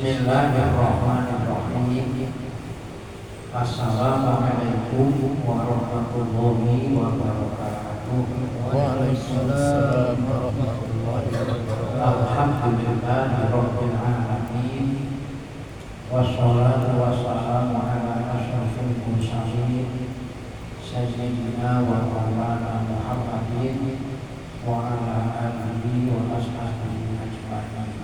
Bismillahirrahmanirrahim. Assalamualaikum warahmatullahi wabarakatuh. Waalaikumsalam warahmatullahi wabarakatuh. Alhamdulillahirabbil alamin. Wassalatu wassalamu ala asyrofil mursalin sayyidina wa maulana Muhammadin wa ala alihi wa ashabihi ajmain.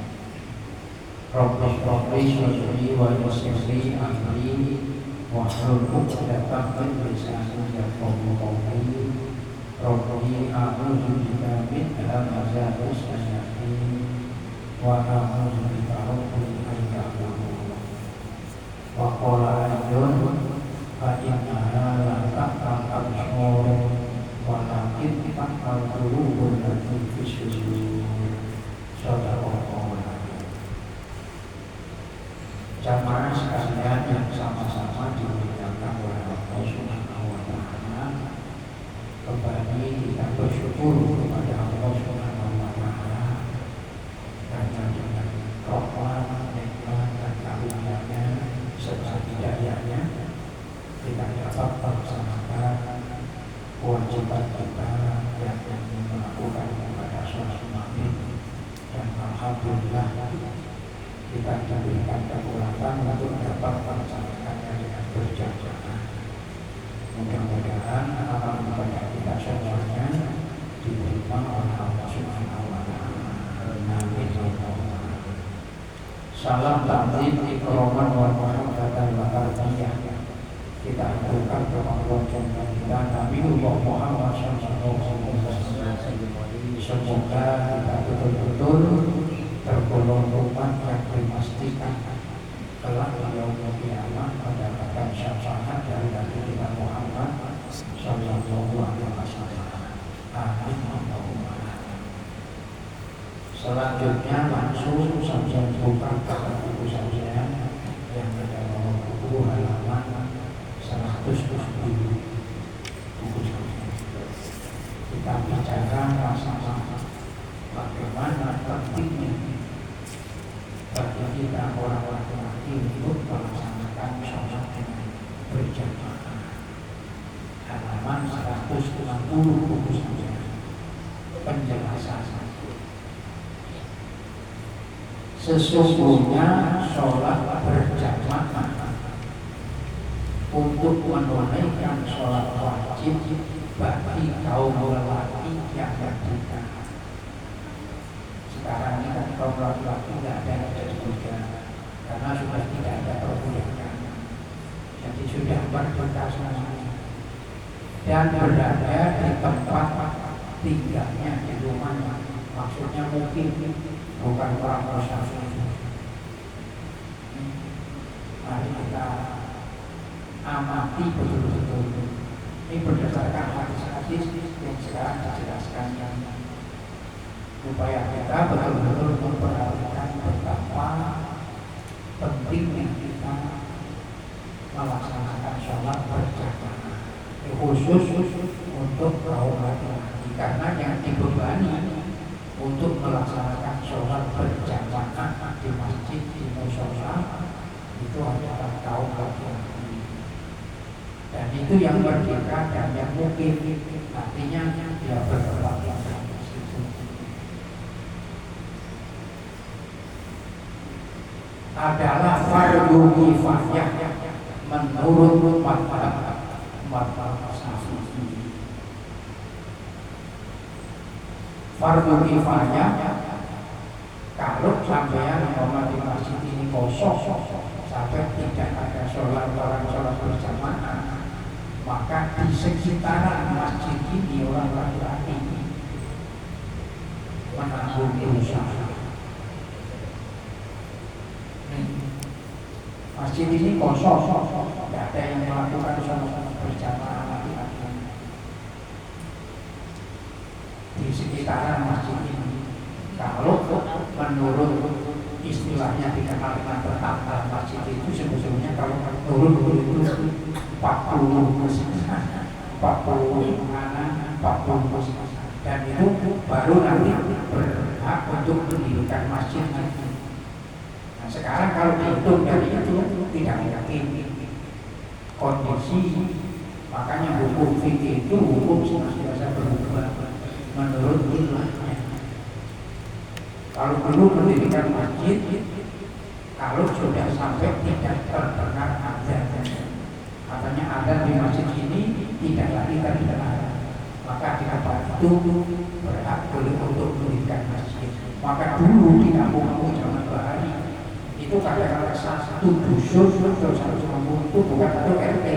Rabbi sholli wa yassirli amri wahlul 'uqdatam min lisani yafqahu qawli. Rabbi a'udzu bika min hamazati syayatin wa a'udzu bika rabbi an yahdurun. Wa qala ayyun fa innaha la ta'mal absar walakin ta'mal qulubul lati fi sudur. Sadaqallahu jamaah sekalian yang sama-sama dimuliakan oleh Allah Subhanahu wa taala. Kembali kita bersyukur kepada Allah Subhanahu wa taala karena dengan rahmat, nikmat dan karunia-Nya serta hidayah-Nya kita dapat melaksanakan kewajiban kita yang melakukan ibadah sholat maghrib, dan alhamdulillah kita diberikan kekuatan untuk dapat melaksanakannya dengan berjamaah. Mudah-mudahan amal ibadah kita semuanya diterima oleh Allah Subhanahu wa taala. Amin. Salam takzim ikraman wa mahabbatan wa tarbiyah kita aturkan kepada junjungan kita Nabiullah Muhammad sallallahu alaihi wasallam. Semoga kita betul-betul tergolong umat yang dipastikan kelak yaumul qiyamah mendapatkan syafaat dari Nabi kita Muhammad sallallahu alaihi wasallam. Amin. Selanjutnya langsung saja buka kepada buku saja yang ada nomor buku halaman 107 buku saja. Kita bicara masalah bagaimana pentingnya bagi kita orang laki-laki untuk melaksanakan sholat dengan berjamaah. Halaman 160 buku saja penjelasan. Sesungguhnya sholat berjamaah untuk menunaikan sholat wajib bagi kaum lelaki yang merdeka. Sekarang ini kan kaum laki-laki tidak ada yang jadi budak karena sudah tidak ada perbudakan, jadi sudah merdeka semuanya dan berada di tempat tinggalnya, di rumahnya. Maksudnya mungkin bukan orang musafir. Mari kita amati betul-betul. Ini berdasarkan hadis-hadis yang sekarang dijelaskan, supaya kita betul-betul memperhatikan betapa pentingnya kita melaksanakan sholat berjamaah, khusus untuk kaum laki-laki, karena yang dibebani untuk melaksanakan sholat berjamaah di masjid, di mushola itu adalah kaum laki-laki, dan itu yang merdeka dan yang mungkin artinya dia bertempat di situ. Adalah fardu kifayah menurut mazhab Syafi'i. Fardu kifayah kalau sampean umpama di masjid ini kosong sampai tidak ada orang sholat berjamaah, maka di sekitaran masjid ini orang laki-laki menanggung dosa. Masjid ini kosong, tidak ada yang melakukan sholat berjamaah laki-laki. Di sekitaran masjid ini, kalau menurut istilahnya dikenal dengan bertambah masjid itu sebetulnya kalau menurut itu 40 masjid, 40 anak, 40 masjid, dan itu baru nanti berhak untuk mendirikan masjid. Nah, sekarang kalau dihitung dari itu tidak yakin kondisi, makanya hukum fikih itu hukum senantiasa berubah menurut ilahnya. Kalau dulu mendirikan masjid, kalau sudah sampai tidak terdengar azan, katanya azan di masjid ini tidak lagi terdengar, maka di tempat itu berhak boleh untuk mendirikan masjid. Maka dulu di kampung zaman Bahari itu kadang-kadang satu dusun atau satu kampung itu bukan satu RT,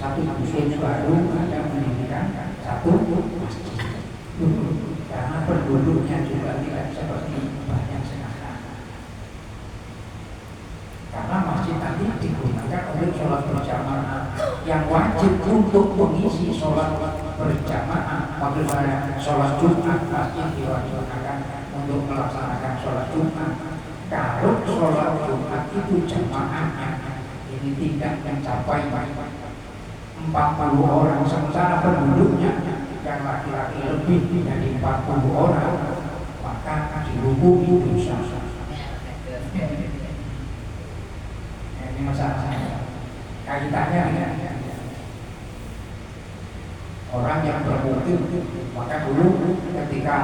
satu dusun baru ada mendirikan satu masjid. Karena penduduknya juga tidak seperti banyak sekarang. Karena masjid tadi digunakan untuk sholat berjamaah, yang wajib untuk mengisi sholat berjamaah. Maksud saya sholat Jumat, masjid diwajibkan untuk melaksanakan sholat Jumat. Kalau sholat Jumat itu jamaahnya ini tidak mencapai 40 orang, sementara penduduknya yang laki-laki lebih dari 40 orang, maka dihukumi dosa. Ini masalah kaitannya dengan orang yang bermukim. Maka dulu ketika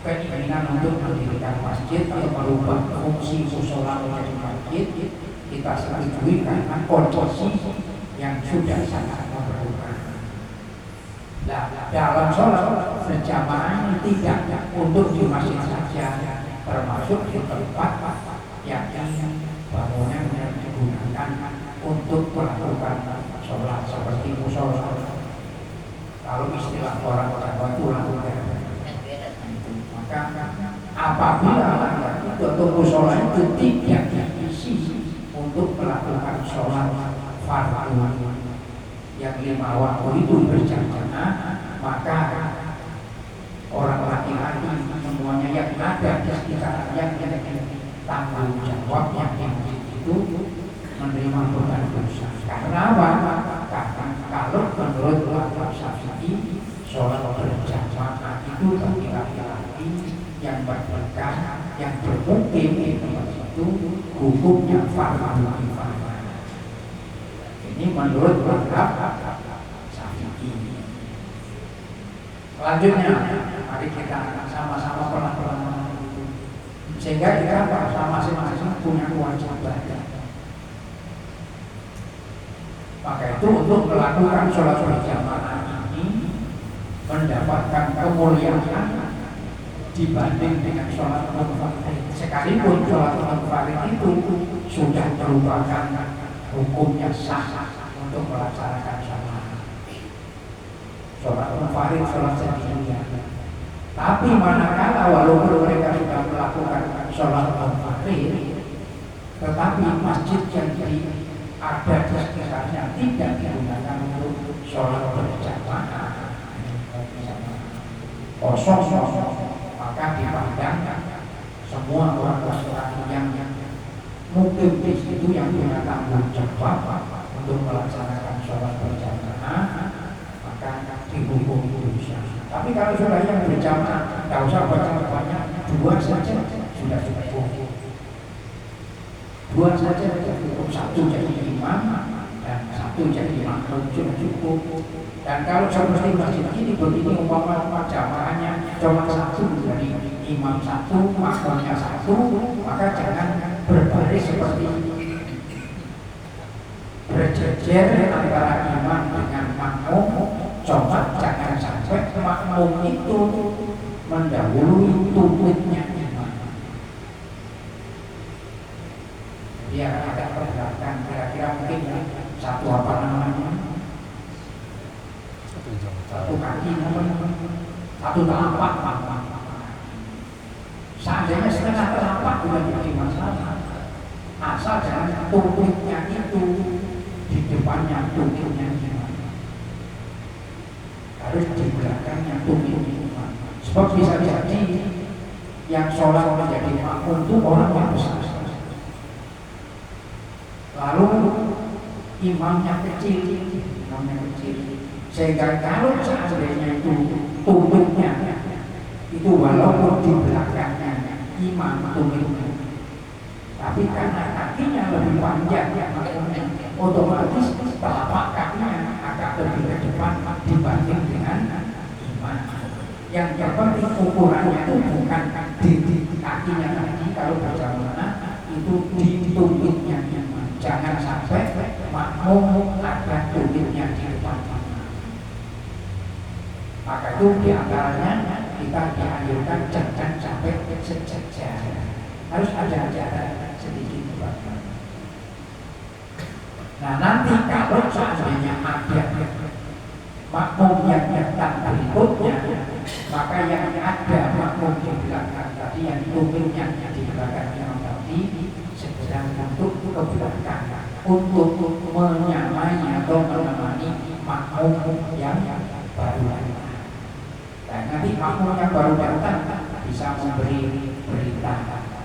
keinginan untuk mendirikan masjid atau merubah fungsi musola menjadi masjid, kita setujui karena kondisi yang sudah sangat memerlukan. Nah, dalam sholat berjamaah tidak untuk di masjid saja, termasuk di tempat yang bangunan yang digunakan untuk melakukan sholat seperti musola. Kalau istilah orang-orang Jawa lakukan, maka apabila itu atau musola itu tidak diisi untuk melakukan sholat fardu yang 5 waktu itu berjamaah, maka orang laki-laki semuanya yang ada di sekitar yang tanggung jawab yang itu menerima beban dosa. Karena apa? Karena kalau menurut ulama Syafi'i, sholat berjamaah itu bagi laki-laki yang bernikah, yang bermukim di tempat itu hukumnya fardu kifayah. Ini menurut mazhab Syafi'i. Selanjutnya, mari kita sama-sama pelan-pelan, sehingga kita masing-masing punya kewajiban. Maka itu untuk melakukan sholat berjamaah ini mendapatkan kemuliaan dibanding dengan sholat munfarid. Sekalipun sholat munfarid itu sudah merupakan hukumnya sah untuk melaksanakan sholat munfarid, sholat sendirian. Tapi manakala walaupun mereka sudah melakukan sholat munfarid, tetapi masjid yang ada di sekitarnya tidak digunakan untuk sholat berjamaah, kosong, maka dipandang semua orang laki-laki yang mungkin di situ yang punya tanggung jawab untuk melaksanakan sholat berjamaah, maka dihukum dosa. Tapi kalau sudah yang berjamaah, tidak usah banyak-banyak, 2 saja sudah cukup. 2 saja cukup, 1 jadi imam dan 1 jadi makmum sudah cukup. Dan kalau seperti masjid ini begini, umpama jamaahnya cuma 1, jadi imam 1, makmumnya 1, maka jangan berbaris seperti berjejer antara imam dengan makmum. Coba jangan sampai makmum itu mendahului tubuhnya imam. Biar ada pergerakan, kira-kira mungkin ya, satu apa namanya, satu kaki namanya, satu telapak. Seandainya setengah telapak bukan jadi masalah, asal jangan tubuhnya itu di depannya tubuhnya imam, harus di belakangnya tubuhnya imam. Sebab bisa jadi yang sholat menjadi makmum itu orang yang besar, lalu imamnya kecil, sehingga kalau seandainya itu tubuhnya itu walaupun di belakangnya imam tubuhnya, tapi berjamaah. Yang terpenting ukurannya itu bukan di kakinya tadi kalau berjamaah itu di tumitnya, jangan sampai makmum ada tumitnya di depan. Maka itu diantaranya kita dianjurkan jangan sampai sejajar, harus ada jarak sedikit. Nah nanti kalau seandainya ada makmum yang datang berikutnya, maka yang ada makmum di belakang tadi, yang tumitnya di belakang yang tadi, sedang untuk ke belakang untuk menyamai atau menemani makmum yang baru datang. Dan nanti makmum yang baru datang bisa memberi berita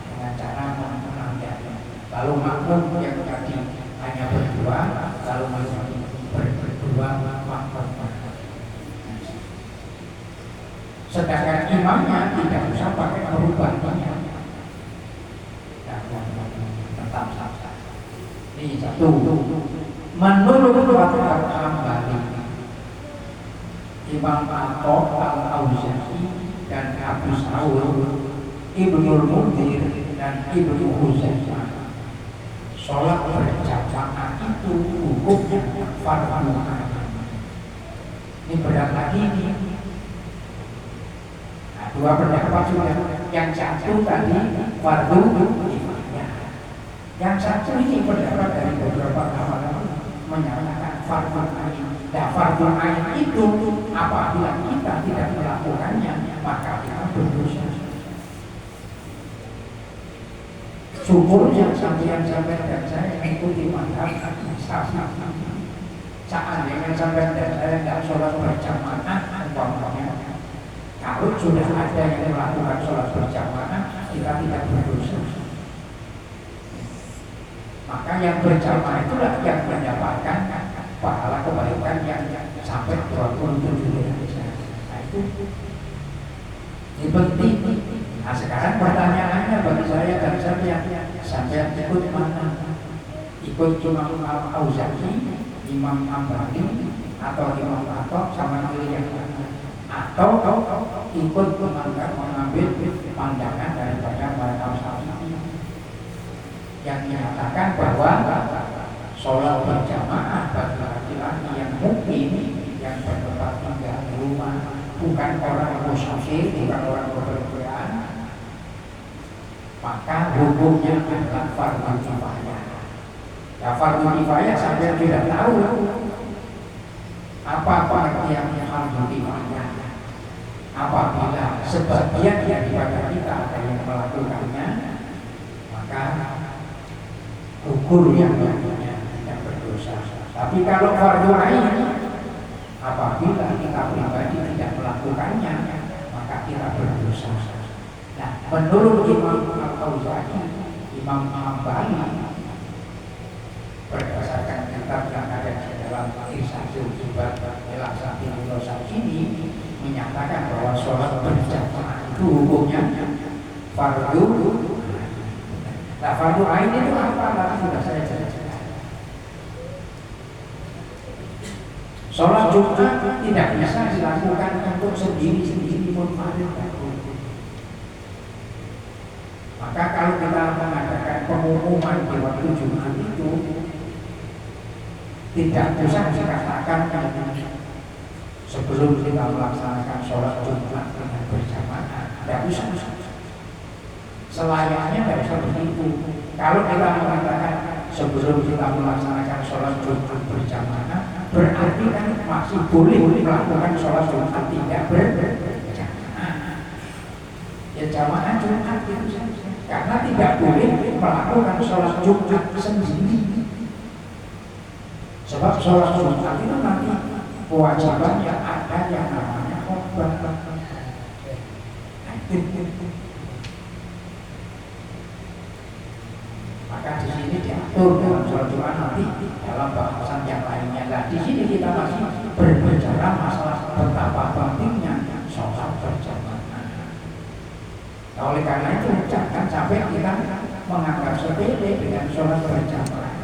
dengan cara menandai. Lalu makmum yang tadi hanya berdua, lalu masih berdua makmum. Sedangkan imamnya tidak usah pakai perubahannya, tetap sama. Ini satu. Menurut fatwa Hambali, Imam Atok Al-Auza'i dan Abu Sa'ud, Ibnul Munzir dan Ibnu Huzaimah, sholat berjamaah itu hukumnya fardhu ain. Ini berat lagi nih. Nah, dua pendapat sudah. Yang satu tadi fardhu kifayah. Yang satu ini pendapat dari beberapa ulama menyatakan fardhu ain. Nah, fardhu ain itu apabila kita tidak melakukannya maka kita berdosa. Syukur yang sampai dan saya mengikuti mazhab Syafi'i. Seandainya sampai dan saya tidak sholat berjamaah, umpamanya kalau sudah ada yang melakukan sholat berjamaah, kita tidak berdosa. Maka yang berjamaah itulah yang mendapatkan pahala kebaikan yang sampai 27 derajat. Nah itu penting. Nah sekarang pertanyaannya bagi saya dan sampai ikut mana? Ikut Imam Al-Auza'i, Imam Hambali, atau Imam Atok sama yang lain, atau ikut mengambil pandangan daripada Imam Syafi'i yang menyatakan bahwa sholat berjamaah bagi laki-laki yang mukmin yang bertempat tinggal di rumah, bukan orang musafir, bukan orang bepergian, maka hukumnya adalah fardhu kifayah. Ya fardhu kifayah sampai tidak tahu apa yang fardhu kifayah. Apabila sebagian daripada kita ada yang melakukannya, maka ukur yang tidak berdosa. Tapi kalau fardhu ain, apabila kita pribadi tidak melakukannya, maka kita berdosa. Nah, menurut Imam Al-Auza'i, Imam Hambali, berdasarkan kitab yang ada di dalam Irsyadul Ibad Melaksanakan dosa ini, menyatakan bahwa sholat berjamaah itu hukumnya fardhu. Nah, fardhu ain itu apa? Tadi sudah saya jelaskan. Sholat Jumat tidak bisa dilakukan untuk sendiri-sendiri munfarid. Maka kalau kita mengadakan pengumuman di waktu Jumat itu tidak bisa dikatakan sebelum kita melaksanakan sholat Jumat dengan berjamaah, tidak bisa. Selayaknya tidak bisa begitu. Kalau kita mengatakan sebelum kita melaksanakan sholat Jumat berjamaah, berarti kan masih boleh melakukan sholat Jumat tidak berjamaah. Ya jamaah Jumat itu saja. Karena tidak boleh melakukan sholat Jumat sendiri. Sebab sholat Jumat itu nanti kewajiban yang ada yang namanya khotbah. Maka di sini diatur dalam sholat Jumat nanti dalam bahasan yang lainnya. Nah di sini kita masih berbicara masalah betapa pentingnya sholat berjamaah. Oleh karena itu jangan sampai kita menganggap sepele dengan sholat berjamaah.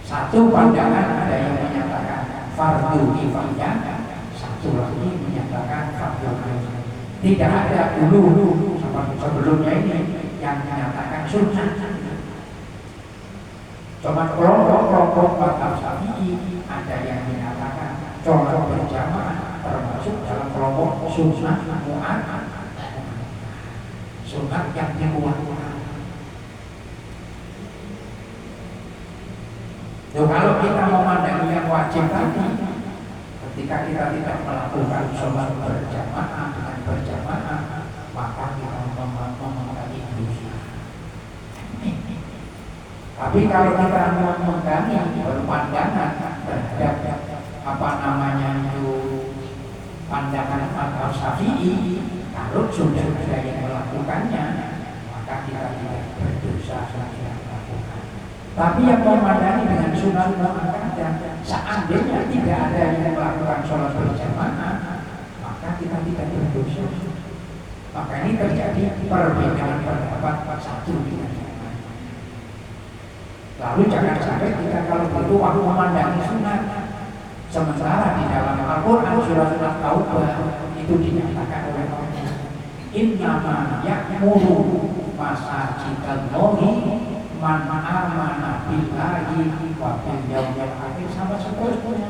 Satu pandangan ada yang menyatakan fardu kifayah, satu lagi menyatakan fardu ain. Tidak ada dulu sebelumnya ini yang menyatakan sunnah. Cuma kelompok mazhab Syafi'i ada yang menyatakan sholat berjamaah termasuk dalam kelompok sunnah mu'akkad, sunnah yang dikuatkan. Kalau kita memandang yang wajib tadi, ketika kita tidak melakukan sholat berjamaah dengan berjamaah, maka kita memahami dosa. Tapi kalau kita memahami berpandangan terhadap pandangan mazhab Syafi'i, kalau sudah ada yang melakukannya, maka kita tidak berdosa saja melakukan. Tapi yang memadani dengan sunnah mu'akkadah, seandainya tidak ada yang melakukan sholat berjamaah, maka kita tidak berdosa. Maka ini terjadi perbedaan pendapat satu dengan yang lain. Lalu jangan sampai kita kalau begitu waktu memandangi sunnah, sementara di dalam Al-Quran surah At-Taubah itu dinyatakan oleh Allah, innama ya'muru masajidallahi man amana billahi wa bil yaumil akhir sampai seterusnya.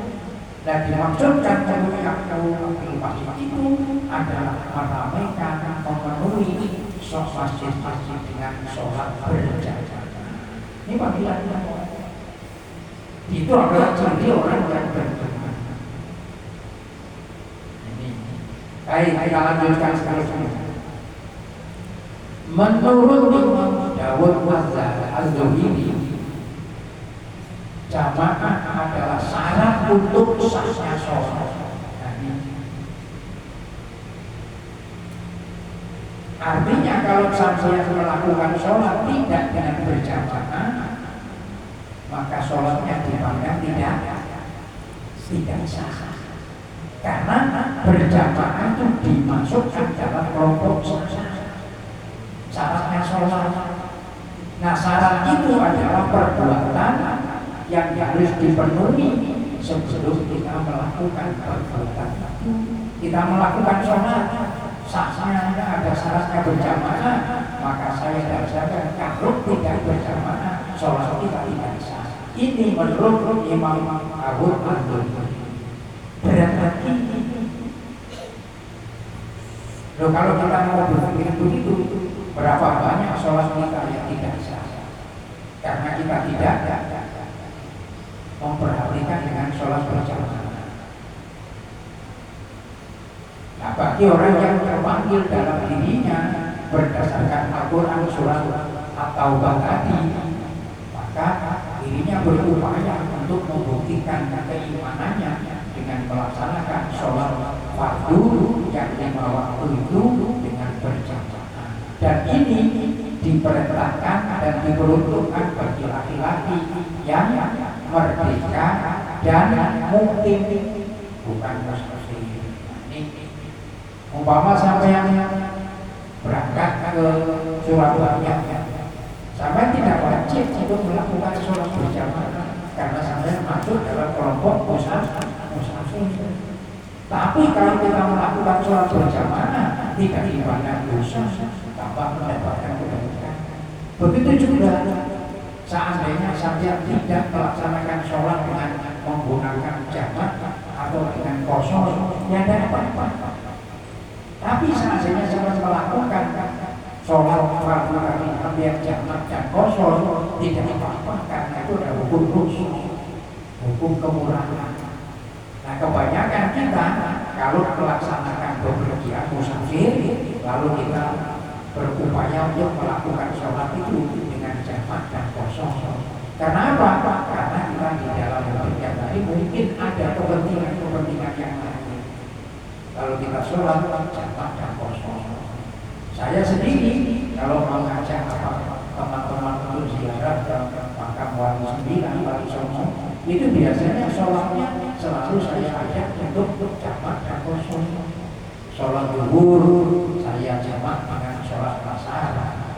Dan dimaksudkan bil masjid itu adalah meramaikan, memenuhi masjid-masjid dengan sholat berjamaah. Ini panggilan Allah. Itu adalah ciri orang yang beriman. Baik, kita lanjutkan sekarang. Menurut Imam Dawud Az-Zuhri, jamaah adalah syarat untuk sahnya sholat. Artinya kalau saya melakukan sholat tidak dengan berjamaah, maka sholatnya dipandang tidak sah. Karena berjamaah itu dimasukkan dalam kelompok syaratnya sholat. Nah, syarat itu adalah perbuatan yang harus dipenuhi sebelum kita melakukan perbuatan. Kita melakukan sholat, sahnya ada syaratnya berjamaah, maka saya dan saya kalau tidak berjamaah, sholat kita tidak sah. Ini menurut Imam Dawud Az-Zuhri. Berarti kalau kita mau berpikir begitu, berapa banyak sholat kita yang tidak sah karena kita tidak memperhatikan dengan sholat berjamaah. Nah, bagi orang yang terpanggil dalam dirinya berdasarkan Al-Quran surah At-Taubah tadi, maka dirinya berupaya untuk membuktikan keimanannya dengan melaksanakan sholat fardu yang 5 waktu itu dengan berjamaah. Dan ini diperintahkan dan diperuntukkan bagi laki-laki yang merdeka dan mungkin bukan musafir. Umpama sampai yang berangkat ke Surabaya, sampai tidak wajib untuk melakukan sholat berjamaah karena sampai masuk dalam kelompok musafir. Tapi kalau kita melakukan sholat berjamaah tidak dipandang dosa, tambah mendapatkan kebaikan. Begitu juga seandainya saya tidak melaksanakan sholat dengan menggunakan jamaah atau dengan kosong, ya tidak apa-apa. Tapi seandainya saya melakukan sholat fardu yang jamaah dan kosong, tidak apa-apa karena itu adalah hukum khusus, hukum kemurahan. Nah, kebanyakan kita kalau melaksanakan bepergian musafir, lalu kita berupaya untuk melakukan sholat itu dengan jamaah dan kosong. Karena apa? Karena kita di dalam bepergian tadi mungkin ada kepentingan yang lain. Kalau kita sholat jamaah dan kosong. Saya sendiri kalau mau ngajak teman-teman untuk ziarah ke makam Wali 9, Wali Songo, itu biasanya sholatnya selalu saya ajak untuk jamaah dan kosong. Sholat zuhur saya jamaah dengan sholat asar,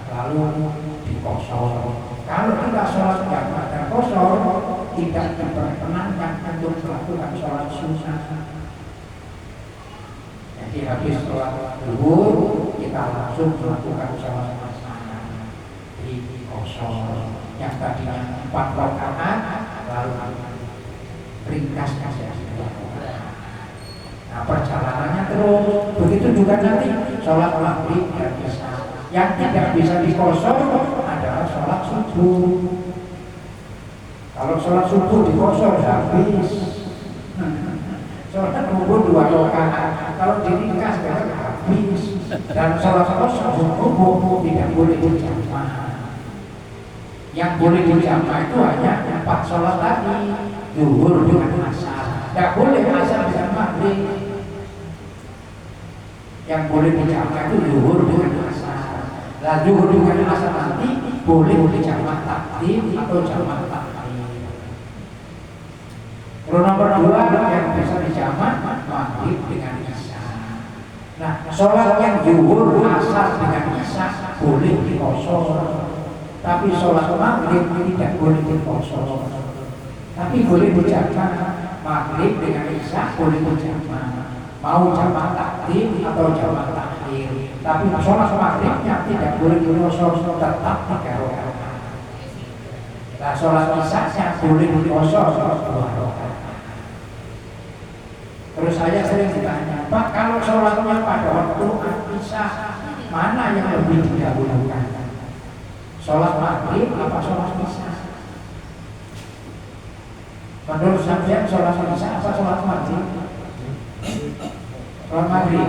lalu di kosong. Kalau kita sholat jamaah dan kosong, tidak diperkenankan untuk melakukan sholat sunnah. Jadi habis sholat zuhur kita langsung melakukan sholat asar di kosong yang tadinya 4 rakaat lalu ringkas saja. Nah perjalanannya terus begitu juga nanti sholat maghrib dan isya. Yang tidak bisa dikosong adalah sholat subuh. Kalau sholat subuh dikosong habis. Sholat subuh 2 rakaat kalau diringkas habis. Dan sholat subuh tidak boleh berjamaah. Yang boleh berjamaah itu hanya 4 sholat tadi, zuhur dengan asar. Tidak boleh asar dengan maghrib. Yang boleh berjamaah itu zuhur dengan asar. Nah, zuhur dengan asar nanti boleh berjamaah takdim atau jamaah takdim. Kalau nomor 2 yang bisa dijamaah maghrib dengan isya. Nah, sholat yang zuhur asar dengan isya boleh dikosong. Tapi sholat maghrib tidak boleh dikosong. Tapi boleh berjamaah maghrib dengan isya boleh berjamaah. Mau jamaah takdim atau jamaah takhir. Tapi sholat maghribnya tidak boleh dikosong, tetap 3 rakaat. Nah, sholat isya boleh dikosong 2 rakaat. Terus saya sering ditanya, Pak, kalau sholatnya pada waktu isya mana yang lebih didahulukan? Sholat maghrib apa sholat isya? Menurut sampean sholat isya apa sholat maghrib? Sholat maghrib.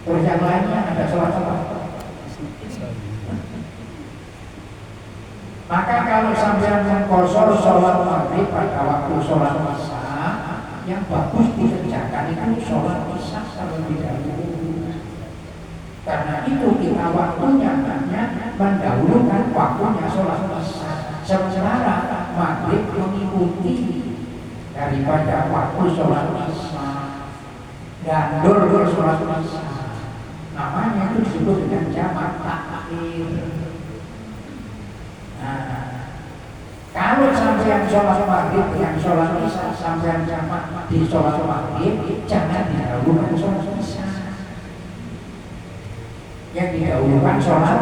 Terus yang lainnya ada sholat apa? Maka kalau sampean mengkosor sholat maghrib pada waktu sholat isya, yang bagus dikerjakan itu sholat isya terlebih dahulu. Karena itu kita waktunya hanya mendahulukan waktunya sholat isya. Sementara maghrib mengikuti daripada waktu sholat isya. Dan dulu sholat isya. Namanya itu disebut dengan jamaah takhir. Nah, kalau sampean sholat maghrib dengan sholat isya, sampean jamaah di sholat maghrib, jangan didahulukan sholat isya. Yang didahulukan sholat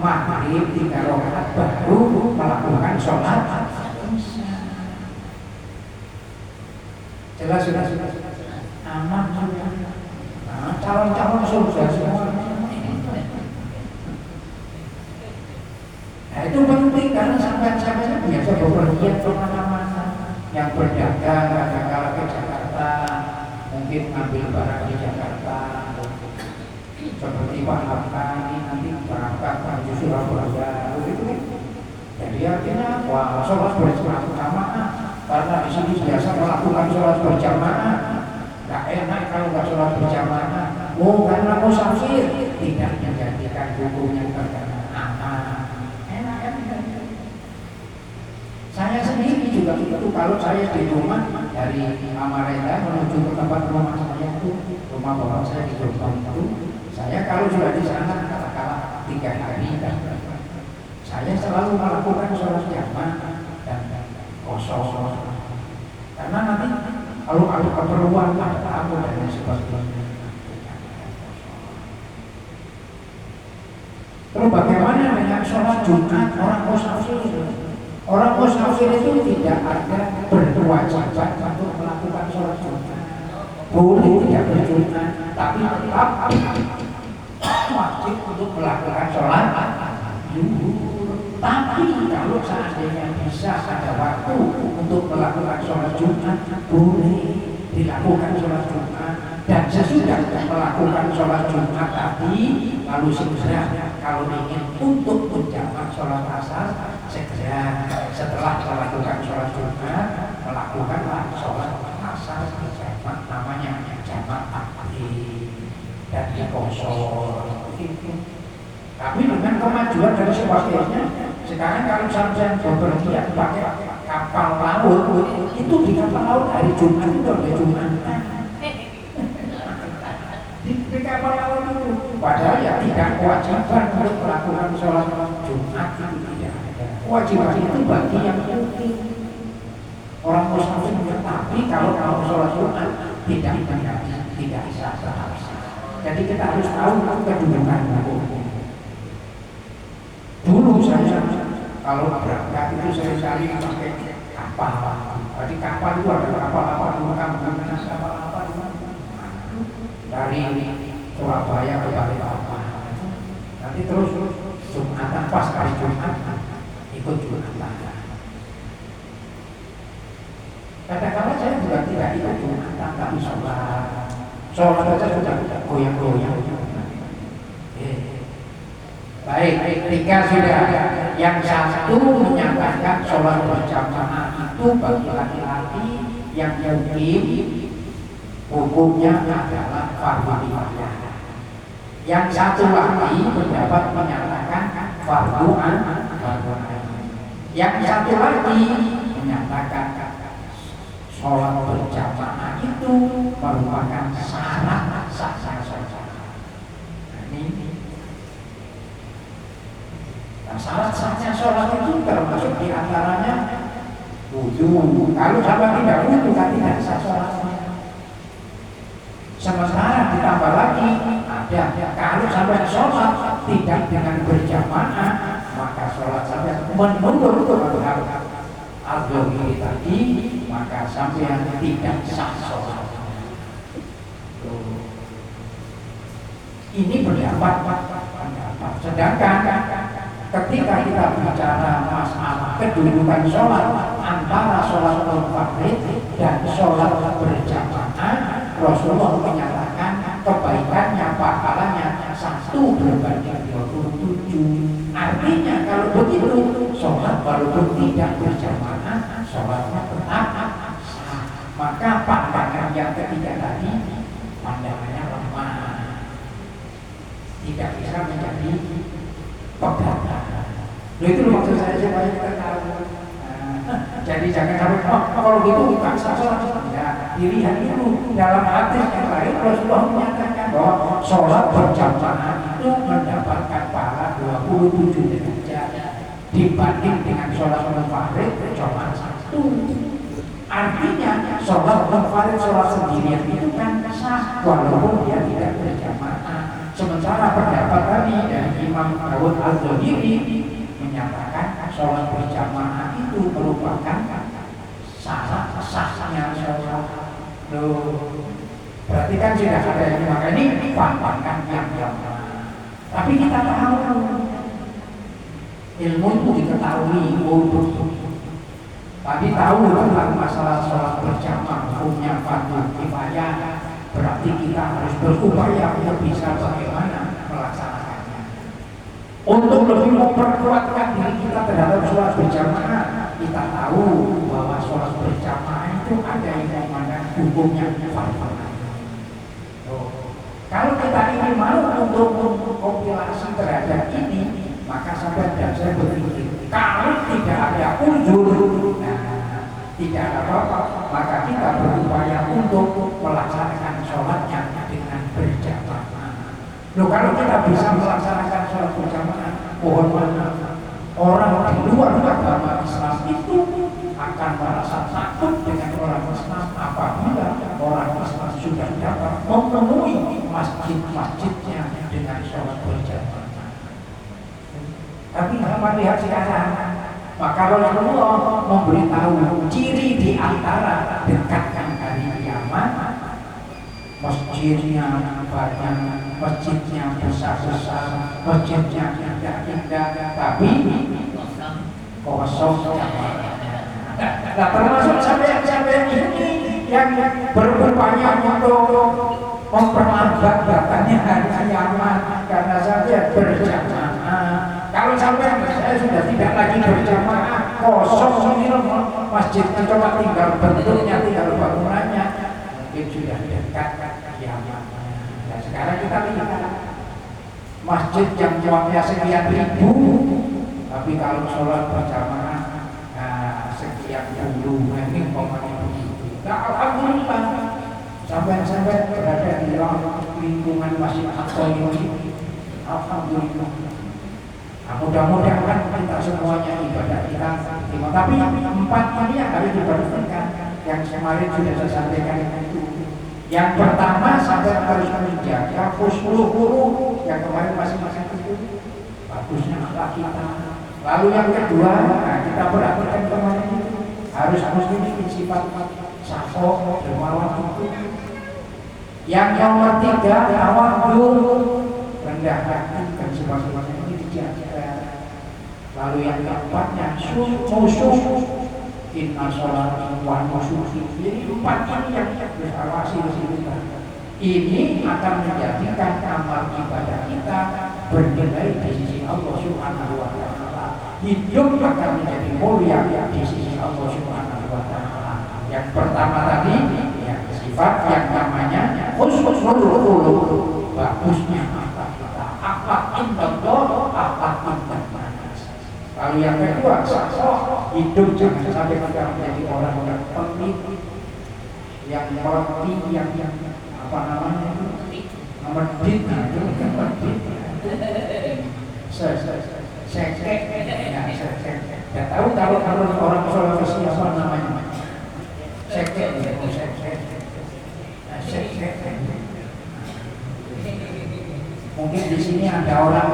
maghrib 3 rakaat baru melakukan sholat isya. Jelas sudah aman sudah. Nah, calon-calon surga semua. Nah itu penting karena sampai-sampai biasa bepergian kemana-mana, yang berdagang kadang-kadang ke Jakarta, mungkin ambil barang di Jakarta. Seperti Pak Hatta ini nanti berangkat menuju Surabaya, begitu. Jadi artinya wah sholat berjamaah karena di sini biasa melakukan sholat berjamaah. Gak enak kalau nggak sholat berjamaah. Oh karena musafir tidak menjadikan hukumnya terkena aman. Enak kan? Saya sendiri juga begitu. Kalau saya di rumah dari Amarenda menuju ke tempat rumah saya itu, rumah bapak saya di Jombang itu. Saya kalau sudah di sana katakanlah 3 hari dan saya selalu melakukan sholat jamaah dan kosong. Karena nanti kalau ada keperluan ada tamu dan sebagainya. Terus bagaimana dengan sholat Jumat orang musafir? Orang musafir itu tidak ada berkewajiban untuk melakukan sholat Jumat. Boleh tidak berjumat, tapi tetap wajib untuk melakukan sholat zuhur. Tapi kalau seandainya bisa ada waktu untuk melakukan sholat Jumat, boleh dilakukan sholat Jumat. Dan sesudah melakukan sholat Jumat tadi, lalu segera kalau ingin untuk menjamak sholat asar, segera setelah melakukan sholat Jumat, melakukanlah sholat asar berjamaah, namanya jamak takdim dan dikosor. Tapi dengan kemajuan dan sebagainya, sekarang kalau sampai bepergian pakai kapal laut, itu di kapal laut hari Jumat itu ada Jumatan. Di kapal laut itu, padahal ya tidak kewajiban untuk melakukan sholat Jumat itu tidak ada. Kewajiban itu bagi yang mungkin orang muslim, tapi kalau kamu sholat Jumat tidak sah. Jadi kita harus tahu kedudukan hukum. Dulu saya kalau berangkat itu saya cari pakai kapal. Jadi kapal itu ada kapal apa dulu kapal apa dari Surabaya ke Balikpapan. Nanti terus Jumatan pas hari Jumat ikut Jumatan. Kadang-kadang saya juga tidak ikut Jumatan, tapi sholat saja sudah goyang-goyang. Baik, tiga sudah. Yang satu menyatakan sholat berjamaah itu bagi laki-laki yang mukim hukumnya adalah fardu kifayah. Yang satu lagi pendapat menyatakan fardu ain. Yang satu lagi menyatakan sholat berjamaah itu merupakan syarat sah-sah sholat. Nah, syarat-syaratnya sholat itu termasuk diantaranya wudu. Kalau sampai tidak wudu kan tidak sah sholatnya. Sementara ditambah lagi ada kalau sampai sholat tidak dengan berjamaah maka sholat sampai menurut mazhab al-Ghazali tadi maka sampai tidak sah sholat. Ini pendapat. Sedangkan ketika kita bicara masalah kedudukan sholat antara sholat fardhu dan sholat berjamaah, Rasulullah menyatakan kebaikannya, pahalanya 1 berbanding 27. Artinya kalau begitu sholat walaupun tidak berjamaah sholatnya tetap sah. Maka pandangan yang ketiga tadi pandangannya lemah, tidak bisa menjadi pegangan. Itu maksud saya supaya kita tahu. Jadi jangan sampai kalau gitu bukan sah sholat. Ya, dilihat itu dalam hadis yang lain Rasulullah menyatakan bahwa sholat berjamaah itu mendapatkan pahala 27 derajat dibanding dengan sholat munfarid cuma 1. Artinya sholat munfarid sholat sendirian itu kan sah walaupun dia tidak berjamaah. Sementara pendapat tadi dari Imam Dawud al-Zahiri menyatakan sholat berjamaah itu merupakan syarat sahnya sholat. Berarti kan sudah ada yang maka ini pandangan yang jamaah. Tapi kita tahu ilmu itu diketahui untuk tadi tahu tentang masalah sholat berjamaah hukumnya fardu kifayah. Berarti kita harus berupaya untuk bisa bagaimana melaksanakannya. Untuk lebih memperkuatkan diri kita terhadap sholat berjamaah, kita tahu bahwa sholat berjamaah itu ada yang memandang hukumnya fardu. Kalau kita ingin mau untuk kompilasi terhadap ini, maka sampai dan saya berpikir kalau tidak ada uzur, tidak ada apa-apa, maka kita berupaya untuk melaksanakan sholatnya dengan berjamaah. Kalau kita bisa melaksanakan sholat berjamaah, mohon maaf, orang di luar agama Islam itu akan merasa takut dengan orang Islam apabila orang Islam sudah dapat memenuhi masjid-masjidnya dengan sholat berjamaah. Tapi sama lihat sekarang, maka Rasulullah memberitahu ciri di antara dekatkan hari kiamat, masjidnya banyak, masjidnya besar-besar, masjidnya indah-indah, tapi kosong jamaah. Nah, termasuk sampai ini yang berupaya untuk memperlambat datangnya hari kiamat karena saja berjamaah. Kalau sampai saya sudah tidak lagi berjamaah, kosong ini masjid cuma tinggal bentuknya, tinggal bangunannya, mungkin sudah dekat kiamatnya. Dan sekarang kita lihat masjid yang jumlahnya sekian ribu, tapi kalau sholat berjamaah sekian puluh, ini pokoknya begitu. Nah, alhamdulillah sampai berada di lingkungan Masjid Aqsa ini, alhamdulillah. Nah, mudah-mudahan kita semuanya ibadah kita terima. Tapi 4 ini yang harus diperhatikan, yang kemarin sudah saya sampaikan itu. Yang pertama, sahabat harus menjaga husnul yang kemarin masing-masing itu bagusnya akhlak kita. Lalu yang kedua, nah, kita perhatikan kemarin itu harus memiliki sifat safo dermawan itu. Yang nomor 3, tawadhu, rendah hati dan sebagainya ini dijaga. Lalu yang keempatnya musuh, inna sholati wa nusuki. Jadi 4 ini yang harus awasi kita. Ini akan menjadikan amal ibadah kita bernilai di sisi Allah Subhanahu wa taala. Hidup akan menjadi mulia di sisi Allah Subhanahu wa taala. Yang pertama tadi ya, sifat yang namanya husnul khuluq, bagusnya akhlak kita. Akhlak indallah, akhlak indallah. Lalu yang kedua, hidup jangan sampai kita menjadi orang-orang pemikir yang apa namanya itu medit, ya tahu kalau orang Sulawesi apa namanya sekek. Mungkin di sini ada orang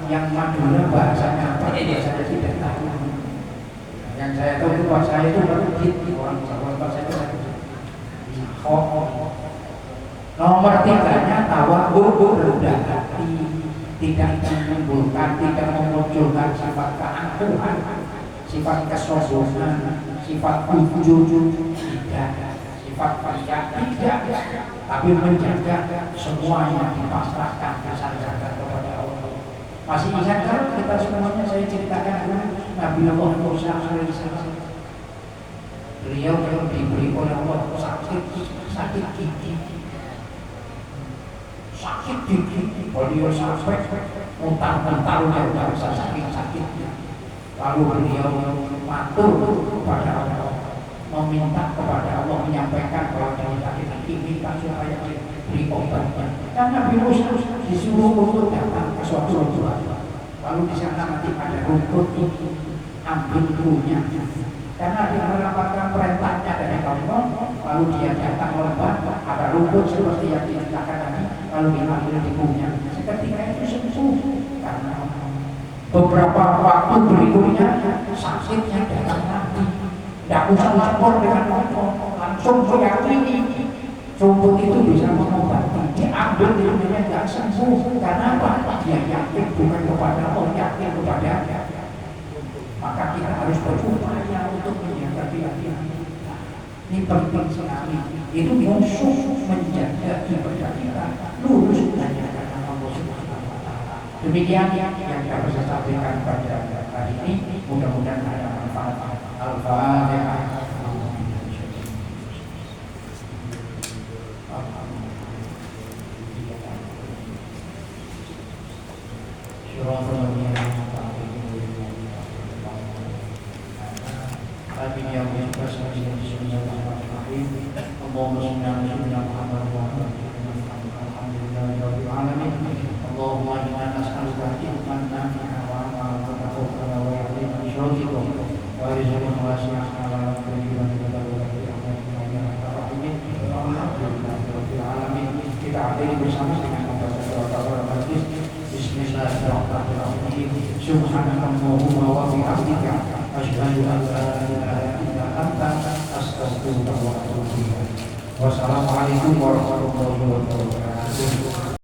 yang Madura bahasanya apa, saya tidak tahu. Yang saya tahu itu bahasa itu medit, orang Jawa bahasa itu. Nomor 3-nya tawadhu, rendah hati, tidak menimbulkan, tidak memunculkan sifat keangkuhan, sifat kesombongan, sifat ujub, tidak, sifat pajak, tidak, tapi menjaga semuanya dipasrahkan, disandarkan kepada Allah. Masih ingat kan kita semuanya saya ceritakan dulu Nabi Allah Musa alaihissalam. Beliau diberi oleh Allah sakit gigi. Sakit gigi, beliau sampai mutar-mutar udah bisa sakit. Lalu beliau matur kepada Allah, meminta kepada Allah, menyampaikan bahwa dia sakit gigi, minta supaya diberi obatnya. Karena Nabi Musa disuruh untuk datang ke suatu rumah. Lalu di sana nanti ada rumput ini, ambil dulunya. Karena dia mendapatkan perintahnya dari Allah, lalu dia datang melembah, ada rumput seperti yang diceritakan tadi, lalu diambil di bumbunya. Seketika itu sembuh karena beberapa waktu berikutnya sakitnya datang lagi. Tidak usah lapor dengan Allah, langsung meyakini rumput itu bisa mengobati. Diambil di bumbunya tidak sembuh. Karena apa? Dia yakin bukan kepada Allah, yakin kepada dia. Maka kita harus berupaya untuk menjaga hati-hati. Ini penting sekali. Itu musuh menjaga ibadah kita lurus hanya karena Allah Subhanahu wa taala. Demikian yang dapat saya sampaikan pada hari ini. Mudah-mudahan ada manfaat. Al-Fatihah. Kita akhiri bersama dengan membaca doa al-Fatihah. Bismillahirrahmanirrahim. Subhanallahumma wa bihamdika asyhadu an la ilaha illa anta astaghfiruka wa atubu ilaik. Wassalamualaikum warahmatullahi wabarakatuh.